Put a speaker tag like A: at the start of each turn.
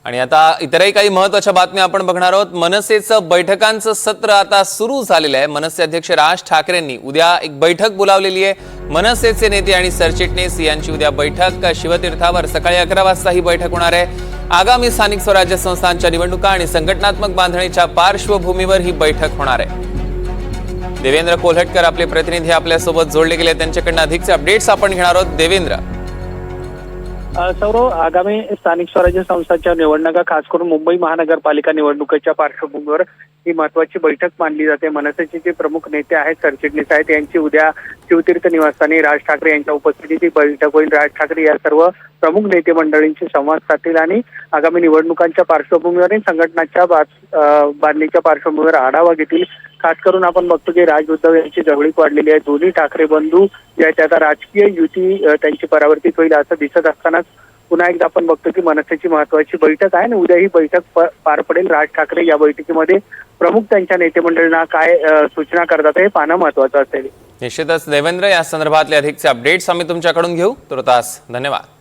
A: आणि आता इतरही काही महत्त्वाच्या बातम्या आपण बघणार आहोत। मनसेचं बैठकांचं सत्र आता सुरू झालेलं आहे। मनसे अध्यक्ष राज ठाकरेंनी उद्या एक बैठक बोलावलेली आहे। मनसेचे नेते आणि सरचिटणीस यांची उद्या बैठक शिवतीर्थावर सकाळी 11 वाजता ही बैठक होणार आहे। आगामी स्थानिक स्वराज्य संस्थांच्या निवडणुका आणि संघटनात्मक बांधणीच्या पार्श्वभूमीवर ही बैठक होणार आहे। देवेंद्र कोल्हटकर आपले प्रतिनिधी आपल्या सोबत जोडले गेले, त्यांच्याकडून अधिकचे अपडेट्स आपण घेणार आहोत। देवेंद्र,
B: सौरव, आगामी स्थानिक स्वराज्य संस्थांच्या निवडणुका खास करून मुंबई महानगरपालिका निवडणुकीच्या पार्श्वभूमीवर ही महत्वाची बैठक मानली जाते। मनसेचे जे प्रमुख नेते आहेत, सरचिटणीस आहेत, यांची उद्या शिवतीर्थ निवासस्थानी राज ठाकरे यांच्या उपस्थितीत ही बैठक होईल। राज ठाकरे या सर्व प्रमुख नेते मंडळींशी संवाद साधतील आणि आगामी निवडणुकांच्या पार्श्वभूमीवर आणि संघटनाच्या बांधणीच्या पार्श्वभूमीवर आढावा घेतील। खास करून आपण बघतो की राज उद्धव यांची जवळीक वाढलेली आहे। दोन्ही ठाकरे बंधू जे आहेत आता राजकीय युती त्यांची परावर्तित होईल असं दिसत असतानाच पुन्हा एकदा आपण बघतो की मनसेची महत्वाची बैठक आहे आणि उद्या ही बैठक पार पडेल। राज ठाकरे या बैठकीमध्ये प्रमुख त्यांच्या नेते मंडळींना काय सूचना करतात हे पाहणं महत्वाचं असेल।
A: निश्चितच देवेंद्र, या संदर्भातले अधिकचे अपडेट्स आम्ही तुमच्याकडून घेऊ। तुर्तास धन्यवाद।